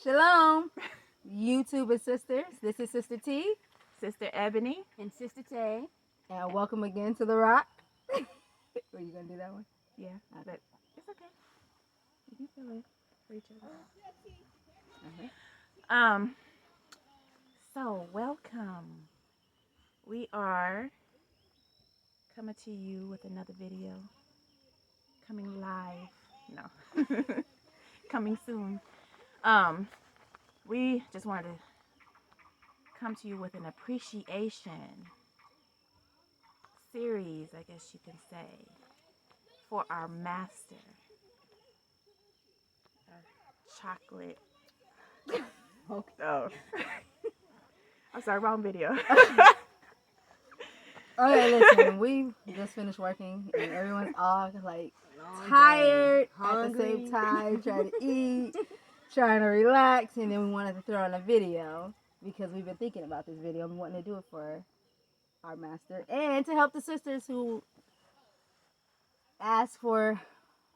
Shalom, YouTube and sisters. This is Sister T, Sister Ebony. And Sister Tay. and welcome again to The Rock. Were you going to do that one? Yeah, but it's okay. You can feel it for each other. So welcome. We are coming to you with another video. Coming live. No. Coming soon. We just wanted to come to you with an appreciation series, I guess you can say, for our master. Our chocolate. Okay. Oh. I'm sorry, wrong video. Okay, listen, we just finished working, and everyone's all like tired at the same time, trying to eat, trying to relax, and then we wanted to throw in a video because we've been thinking about this video and wanting to do it for our master and to help the sisters who ask for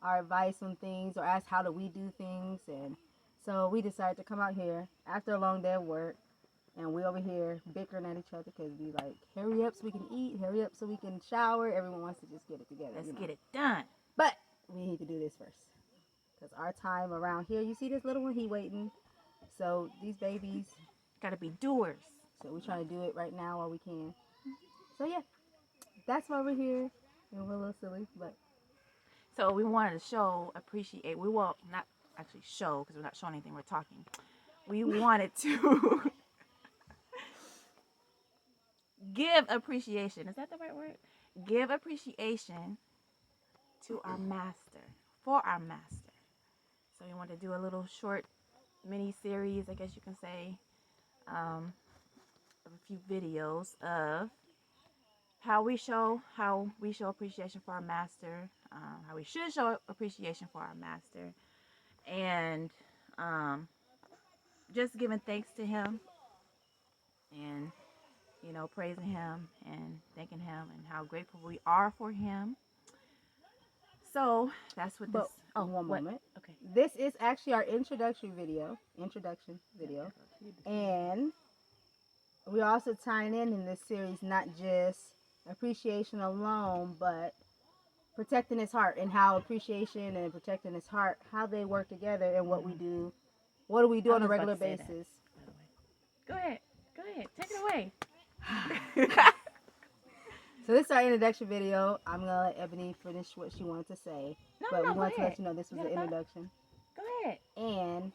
our advice on things or ask how do we do things. And so we decided to come out here after a long day of work, and we over here bickering at each other because we like, hurry up so we can eat, hurry up so we can shower. Everyone wants to just get it together. Let's get it done. But we need to do this first because our time around here, you see this little one, he waiting. So these babies, Gotta be doers. so we're trying to do it right now while we can. So yeah, that's why we're here. And we're a little silly, but So we wanted to appreciate. We will not actually show because we're not showing anything. We're talking. We wanted to give appreciation. Is that the right word? Give appreciation to our master, for our master. So we want to do a little short mini series, I guess you can say, of a few videos of how we show appreciation for our master, how we should show appreciation for our master, and just giving thanks to him, and praising him and thanking him, and how grateful we are for him. So that's what But this. Oh, one what? moment. Okay. This is actually our introduction video, and we're also tying in this series not just appreciation alone, but protecting his heart and how appreciation and protecting his heart, how they work together, and what we do. What do we do on a regular basis? Go ahead. Take it away. So this is our introduction video. I'm gonna let Ebony finish what she wanted to say, but we want to let you know this was an introduction. Go ahead. And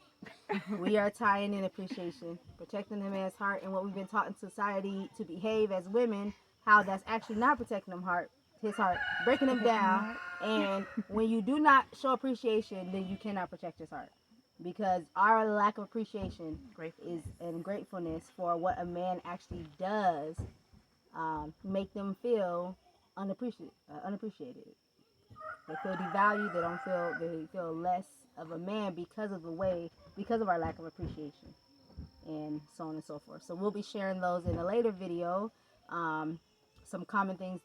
we are tying in appreciation, protecting the man's heart, and what we've been taught in society to behave as women, how that's actually not protecting his heart, breaking him down. And when you do not show appreciation, then you cannot protect his heart. Because our lack of appreciation is and gratefulness for what a man actually does make them feel unappreciated. They feel devalued. They feel less of a man because of our lack of appreciation, and so on and so forth. So we'll be sharing those in a later video. Some common things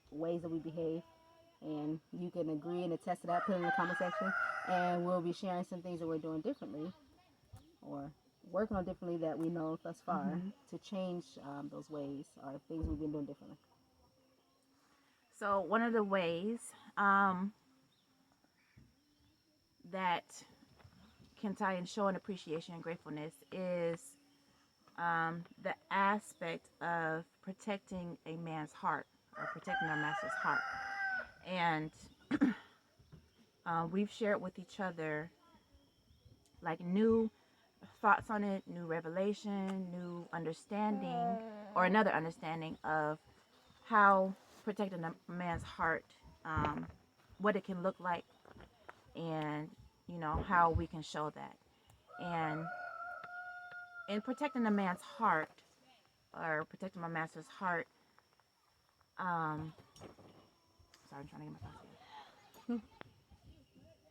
ways that we behave, and you can agree and attest to that. Put it in the comment section, and we'll be sharing some things that we're doing differently or working on differently that we know thus far to change those ways or things we've been doing differently. So one of the ways that can tie in showing appreciation and gratefulness is the aspect of protecting a man's heart or protecting our master's heart. And we've shared with each other like new thoughts on it, new revelation, new understanding, or another understanding of how protecting a man's heart, what it can look like, and how we can show that. And in protecting a man's heart or protecting my master's heart, sorry, I'm trying to get my thoughts here.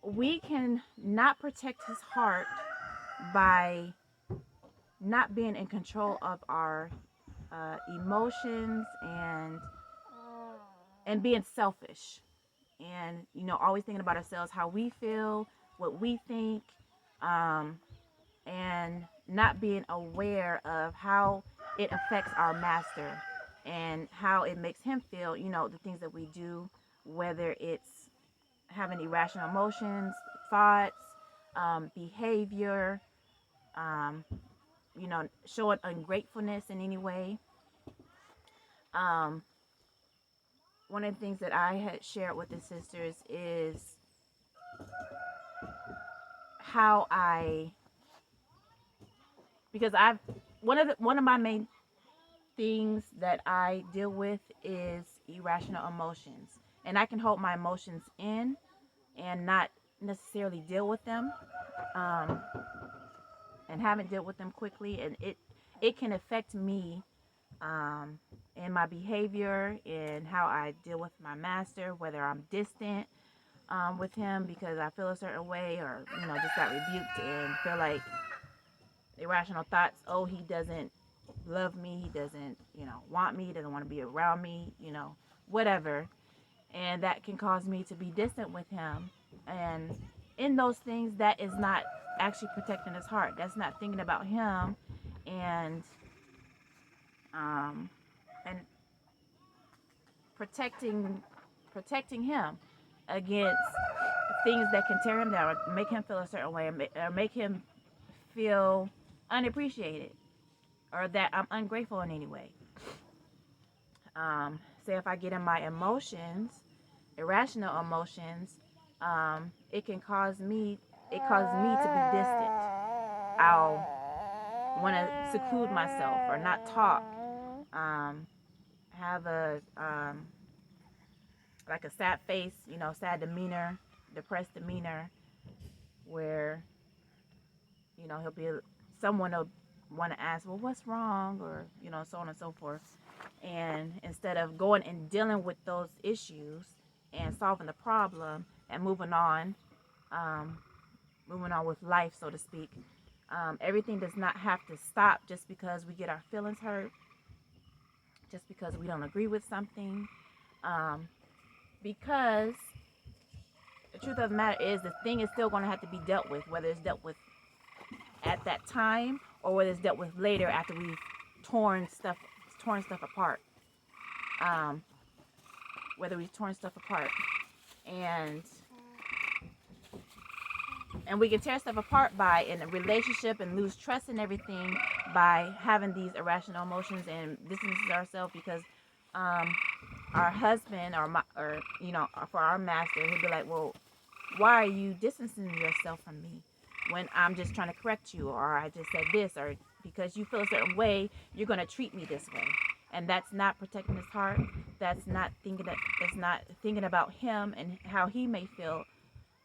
We can not protect his heart by not being in control of our emotions and being selfish, and always thinking about ourselves, how we feel, what we think, and not being aware of how it affects our master and how it makes him feel, the things that we do, whether it's having irrational emotions, thoughts, behavior, um, showing ungratefulness in any way. Um, One of the things that I had shared with the sisters is how because one of my main things that I deal with is irrational emotions, and I can hold my emotions in and not necessarily deal with them, um, and haven't dealt with them quickly, and it can affect me, in my behavior, in how I deal with my master, whether I'm distant, with him because I feel a certain way, or just got rebuked and feel like irrational thoughts. Oh, he doesn't love me. He doesn't, want me. He doesn't want to be around me. Whatever, and that can cause me to be distant with him. And in those things, that is not actually protecting his heart. That's not thinking about him, and um, and protecting him against things that can tear him down, or make him feel a certain way, or make him feel unappreciated, or that I'm ungrateful in any way. Say if I get in my emotions, irrational emotions, it can cause me. It causes me to be distant. I'll want to seclude myself or not talk. Um, have a like a sad face, sad demeanor, depressed demeanor, where he'll be someone will want to ask, well, what's wrong, or so on and so forth. And instead of going and dealing with those issues and solving the problem and um, moving on with life, so to speak, everything does not have to stop just because we get our feelings hurt, just because we don't agree with something, um, because the truth of the matter is the thing is still going to have to be dealt with, whether it's dealt with at that time or whether it's dealt with later after we've torn stuff apart. Um, Whether we've torn stuff apart, and we can tear stuff apart by in a relationship and lose trust and everything by having these irrational emotions and distancing ourselves because our husband or for our master, he'd be like, well, why are you distancing yourself from me when I'm just trying to correct you, or I just said this, or because you feel a certain way, you're going to treat me this way. And that's not protecting his heart. That's not thinking about him and how he may feel,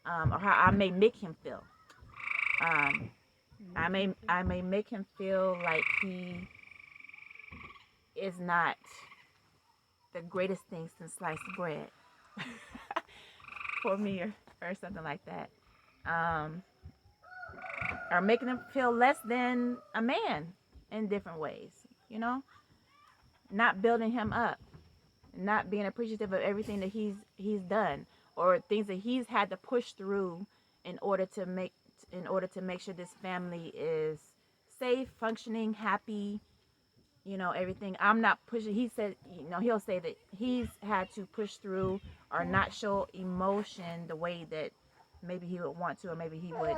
or how I may make him feel. I may make him feel like he is not the greatest thing since sliced bread for me, or something like that. Um, or making him feel less than a man in different ways, you know? Not building him up, not being appreciative of everything that he's done, or things that he's had to push through in order to make sure this family is safe, functioning, happy, everything. I'm not pushing. He said, he'll say that he's had to push through or not show emotion the way that maybe he would want to, or maybe he would,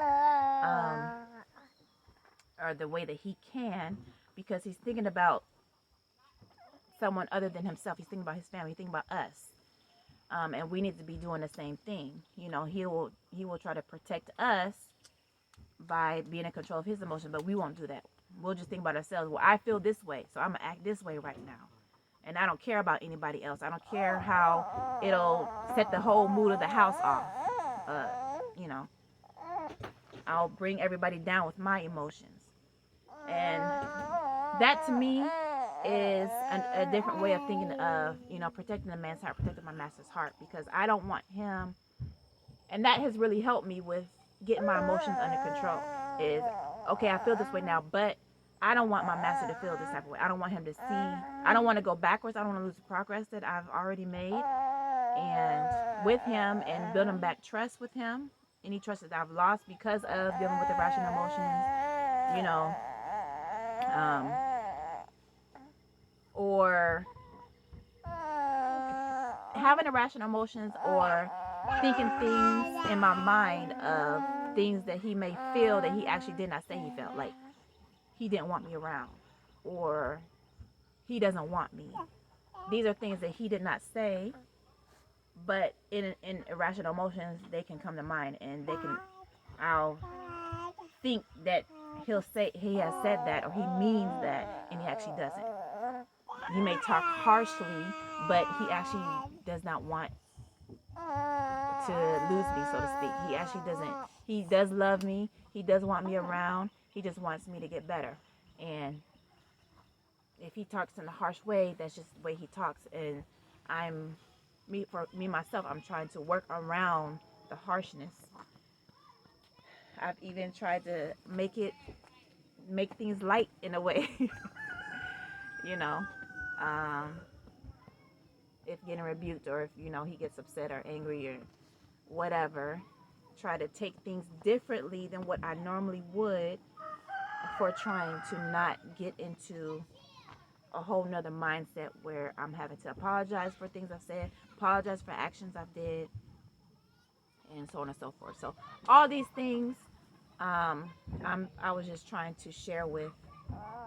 or the way that he can, because he's thinking about someone other than himself. He's thinking about his family. He's thinking about us. And we need to be doing the same thing. He will try to protect us by being in control of his emotions, but we won't do that. We'll just think about ourselves. Well, I feel this way, so I'm gonna act this way right now, and I don't care about anybody else. I don't care how it'll set the whole mood of the house off. Uh, you know, I'll bring everybody down with my emotions, and that to me is a different way of thinking of protecting the man's heart, protecting my master's heart, because I don't want him, and that has really helped me with getting my emotions under control. Is okay, I feel this way now, but I don't want my master to feel this type of way. I don't want him to see. I don't want to go backwards. I don't want to lose the progress that I've already made, and with him, and building back trust with him. Any trust that I've lost because of dealing with irrational emotions, you know, um, or having irrational emotions, or thinking things in my mind of things that he may feel that he actually did not say he felt, like he didn't want me around, or he doesn't want me. These are things that he did not say, but in irrational emotions they can come to mind, and I'll think that he has said that, or he means that, and he actually doesn't. He may talk harshly, but he actually does not want to lose me, so to speak. He actually doesn't. He does love me. He does want me around. He just wants me to get better. And if he talks in a harsh way, that's just the way he talks. And for me myself, I'm trying to work around the harshness. I've even tried to make things light in a way. you know, um, if getting rebuked, or if he gets upset or angry or whatever, try to take things differently than what I normally would, for trying to not get into a whole nother mindset where I'm having to apologize for things I've said, apologize for actions I've did, and so on and so forth. So all these things, I was just trying to share with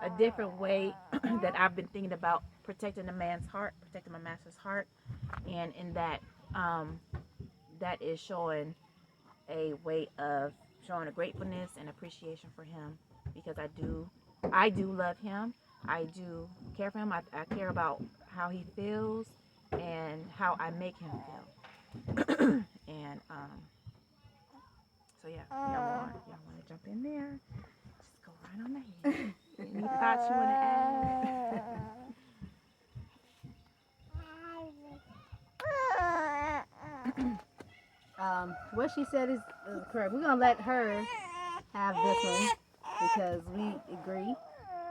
a different way that I've been thinking about protecting a man's heart, protecting my master's heart, and in that, that is showing a way of showing a gratefulness and appreciation for him, because I do love him. I do care for him. I care about how he feels and how I make him feel. And so yeah, y'all want to jump in there? Just go right on ahead. Any thoughts you want to add? What she said is correct. We're gonna let her have this one because we agree,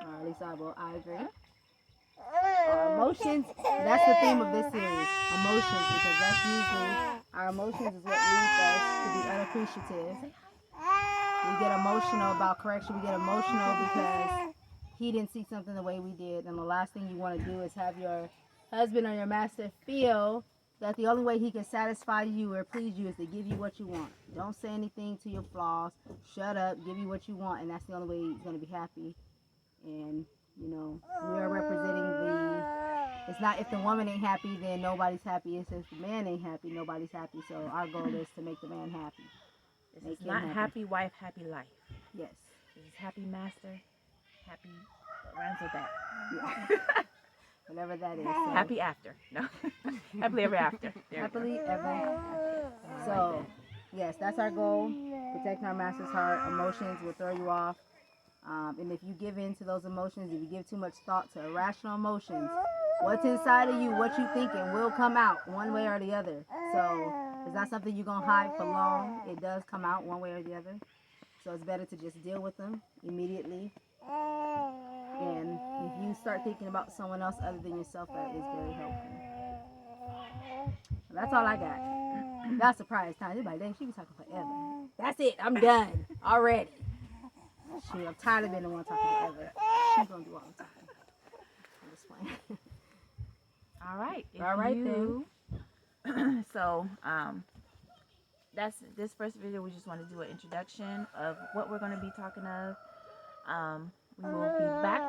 or at least I agree. Emotions, that's the theme of this series. Emotions, because that's usually, our emotions is what leads us to be unappreciative. We get emotional about correction. We get emotional because he didn't see something the way we did. And the last thing you want to do is have your husband or your master feel that the only way he can satisfy you or please you is to give you what you want. Don't say anything to your flaws. Shut up. Give you what you want. And that's the only way he's going to be happy. And, we are representing it's not if the woman ain't happy, then nobody's happy. It's if the man ain't happy, nobody's happy. So our goal is to make the man happy. This is not happy wife, happy life. Yes. This is happy master, happy, what rhymes with that? Yeah. Whatever that is. So. Happy after. No. Happily ever after. Happily ever after. So, yes, that's our goal. Protecting our master's heart. Emotions will throw you off. And if you give in to those emotions, if you give too much thought to irrational emotions, what's inside of you, what you thinking, will come out one way or the other. So it's not something you're going to hide for long. It does come out one way or the other. So it's better to just deal with them immediately. And if you start thinking about someone else other than yourself, that is very helpful. So that's all I got. That's surprise time. Everybody, dang, she be talking forever. That's it. I'm done already. Shoot, I'm tired of being the one talking forever. She's going to do all the talking. I'm just playing. All right. All right, then. So, that's this first video. We just want to do an introduction of what we're going to be talking of. We will be back